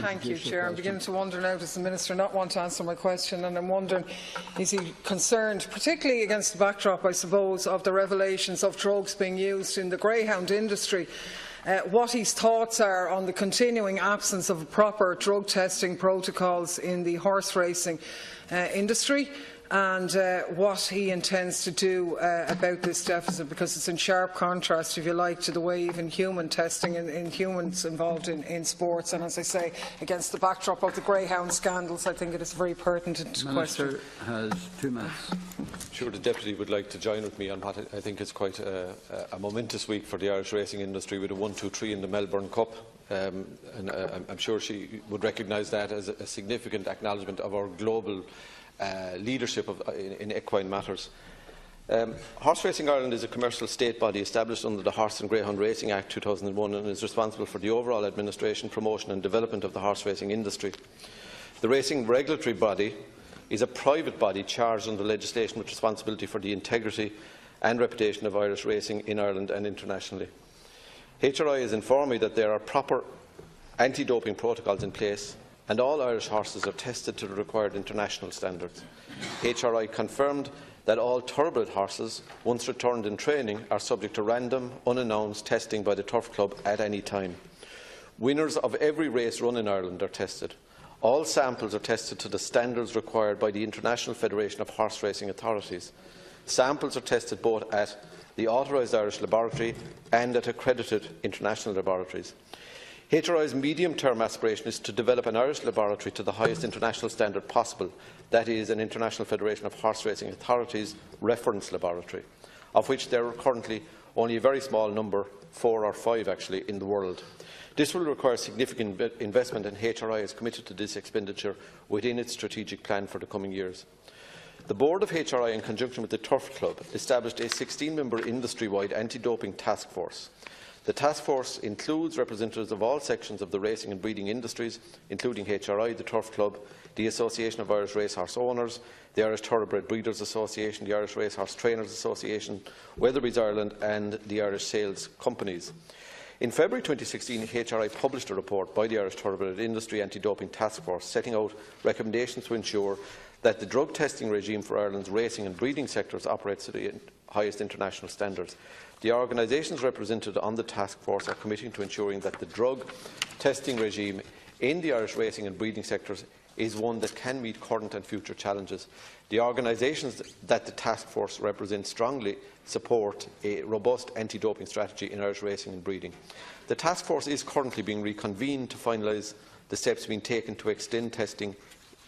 Thank you, Chair. I'm beginning to wonder now, does the Minister not want to answer my question? And I'm wondering, is he concerned, particularly against the backdrop, I suppose, of the revelations of drugs being used in the greyhound industry, what his thoughts are on the continuing absence of proper drug testing protocols in the horse racing industry, and what he intends to do about this deficit, because it's in sharp contrast, if you like, to the way even human testing in humans involved in sports. And as I say, against the backdrop of the greyhound scandals, I think it is a very pertinent question. Minister has 2 minutes. I'm sure the Deputy would like to join with me on what I think is quite a momentous week for the Irish racing industry, with a 1-2-3 in the Melbourne Cup. And I'm sure she would recognise that as a significant acknowledgement of our global leadership in equine matters. Horse Racing Ireland is a commercial state body established under the Horse and Greyhound Racing Act 2001 and is responsible for the overall administration, promotion and development of the horse racing industry. The racing regulatory body is a private body charged under legislation with responsibility for the integrity and reputation of Irish racing in Ireland and internationally. HRI has informed me that there are proper anti-doping protocols in place and all Irish horses are tested to the required international standards. HRI confirmed that all thoroughbred horses, once returned in training, are subject to random, unannounced testing by the Turf Club at any time. Winners of every race run in Ireland are tested. All samples are tested to the standards required by the International Federation of Horse Racing Authorities. Samples are tested both at the authorised Irish laboratory and at accredited international laboratories. HRI's medium-term aspiration is to develop an Irish laboratory to the highest international standard possible, that is, an International Federation of Horse Racing Authorities reference laboratory, of which there are currently only a very small number, 4 or 5 actually, in the world. This will require significant investment, and HRI is committed to this expenditure within its strategic plan for the coming years. The board of HRI, in conjunction with the Turf Club, established a 16-member industry-wide anti-doping task force. The task force includes representatives of all sections of the racing and breeding industries, including HRI, the Turf Club, the Association of Irish Racehorse Owners, the Irish Thoroughbred Breeders Association, the Irish Racehorse Trainers Association, Weatherby's Ireland and the Irish Sales Companies. In February 2016, HRI published a report by the Irish Thoroughbred Industry Anti-Doping Task Force setting out recommendations to ensure that the drug testing regime for Ireland's racing and breeding sectors operates to the highest international standards. The organisations represented on the task force are committing to ensuring that the drug testing regime in the Irish racing and breeding sectors is one that can meet current and future challenges. The organisations that the task force represents strongly support a robust anti-doping strategy in Irish racing and breeding. The task force is currently being reconvened to finalise the steps being taken to extend testing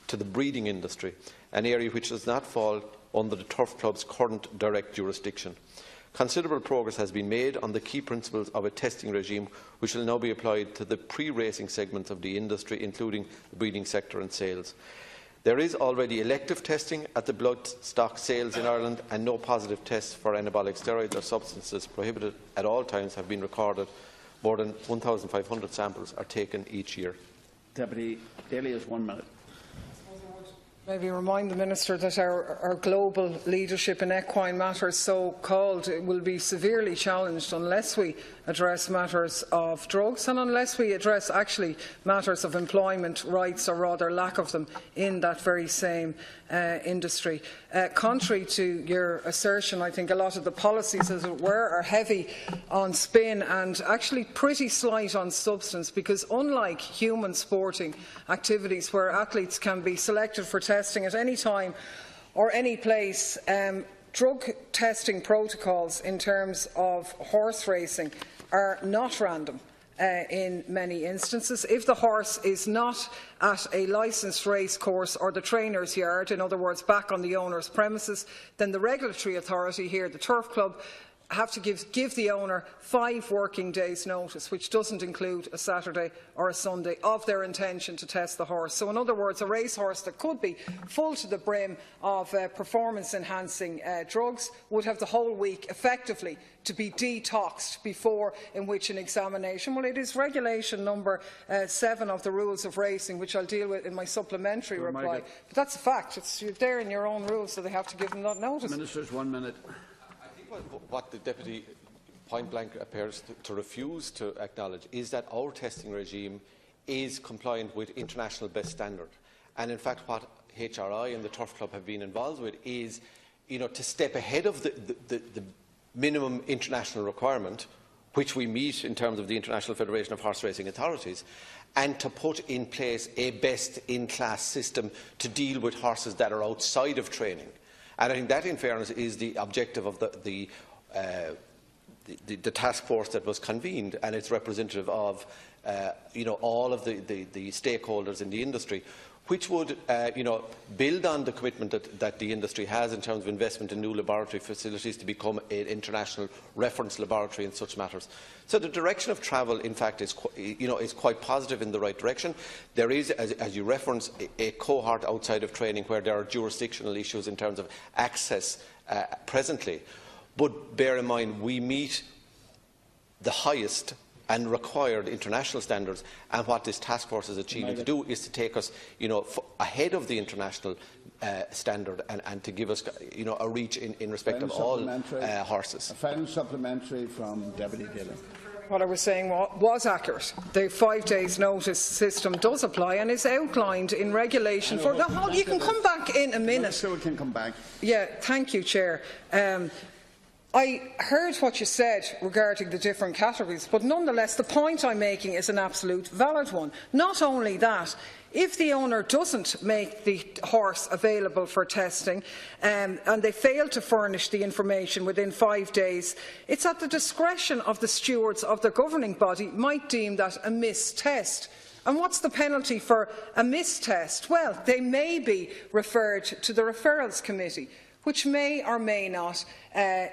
to the breeding industry, an area which does not fall under the Turf Club's current direct jurisdiction. Considerable progress has been made on the key principles of a testing regime which will now be applied to the pre-racing segments of the industry, including the breeding sector and sales. There is already elective testing at the bloodstock sales in Ireland, and no positive tests for anabolic steroids or substances prohibited at all times have been recorded. More than 1,500 samples are taken each year. Deputy Daly has 1 minute. Maybe remind the Minister that our global leadership in equine matters, so-called, will be severely challenged unless we address matters of drugs and unless we address actually matters of employment rights, or rather lack of them, in that very same industry. Contrary to your assertion, I think a lot of the policies, as it were, are heavy on spin and actually pretty slight on substance, because unlike human sporting activities where athletes can be selected for testing at any time or any place, drug testing protocols in terms of horse racing are not random. In many instances, if the horse is not at a licensed race course or the trainer's yard, in other words back on the owner's premises, then the regulatory authority here, the Turf Club, have to give the owner 5 working days' notice, which doesn't include a Saturday or a Sunday, of their intention to test the horse. So, in other words, a racehorse that could be full to the brim of performance-enhancing drugs would have the whole week effectively to be detoxed before in which an examination. Well, it is regulation number 7 of the rules of racing, which I'll deal with in my supplementary reply. But that's a fact. It's there in your own rules, so they have to give them that notice. Minister's 1 minute. What the Deputy point blank appears to refuse to acknowledge is that our testing regime is compliant with international best standard. And in fact, what HRI and the Turf Club have been involved with is, to step ahead of the minimum international requirement, which we meet in terms of the International Federation of Horse Racing Authorities, and to put in place a best-in-class system to deal with horses that are outside of training. And I think that, in fairness, is the objective of the task force that was convened, and it's representative of all of the stakeholders in the industry, which would build on the commitment that the industry has in terms of investment in new laboratory facilities to become an international reference laboratory in such matters. So the direction of travel, in fact, is quite positive in the right direction. There is, as you reference, a cohort outside of training where there are jurisdictional issues in terms of access presently. But bear in mind, we meet the highest and required international standards, and what this task force is achieving to do is to take us ahead of the international standard and to give us a reach in respect of all horses. A final supplementary from Deputy Daly. What I was saying was accurate. The 5 days notice system does apply and is outlined in regulation for the whole. You can come back in a minute. Sure, we can come back. Yeah, thank you, Chair. I heard what you said regarding the different categories, but nonetheless the point I'm making is an absolute valid one. Not only that, if the owner doesn't make the horse available for testing and they fail to furnish the information within 5 days, it's at the discretion of the stewards of the governing body might deem that a missed test. And what's the penalty for a missed test? Well, they may be referred to the referrals committee, which may or may not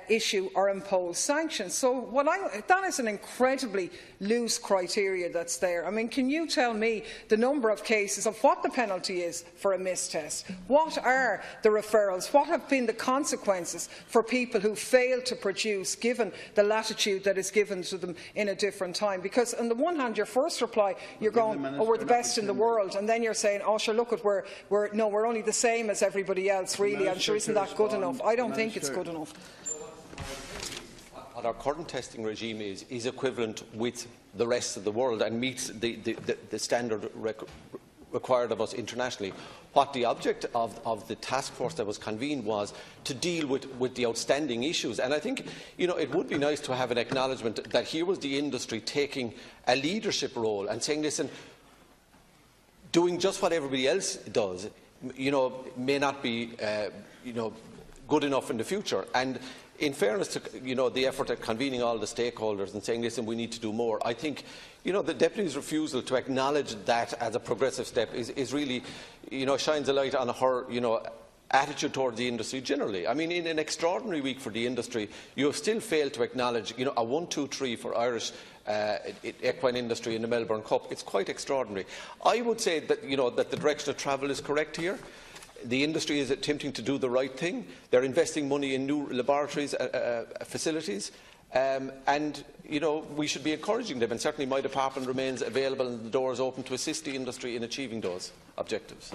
issue or impose sanctions. So that is an incredibly loose criteria that's there. I mean, can you tell me the number of cases of what the penalty is for a missed test? What are the referrals? What have been the consequences for people who fail to produce, given the latitude that is given to them in a different time? Because on the one hand, your first reply, you're going, oh, we're the best in the world, and then you're saying, oh, sure, look, we're only the same as everybody else, really. I'm sure, isn't that good enough? I don't think it's good enough. What our current testing regime is equivalent with the rest of the world and meets the standard required of us internationally. What the object of the task force that was convened was to deal with the outstanding issues. And I think it would be nice to have an acknowledgement that here was the industry taking a leadership role and saying, listen, doing just what everybody else does may not be good enough in the future. And in fairness to the effort at convening all the stakeholders and saying, listen, we need to do more, I think the Deputy's refusal to acknowledge that as a progressive step is really shines a light on her attitude towards the industry generally. I mean, in an extraordinary week for the industry, you have still failed to acknowledge a 1-2-3 for Irish equine industry in the Melbourne Cup. It's quite extraordinary. I would say that that the direction of travel is correct here. The industry is attempting to do the right thing. They're investing money in new laboratories, facilities, and we should be encouraging them. And certainly my department remains available and the doors open to assist the industry in achieving those objectives.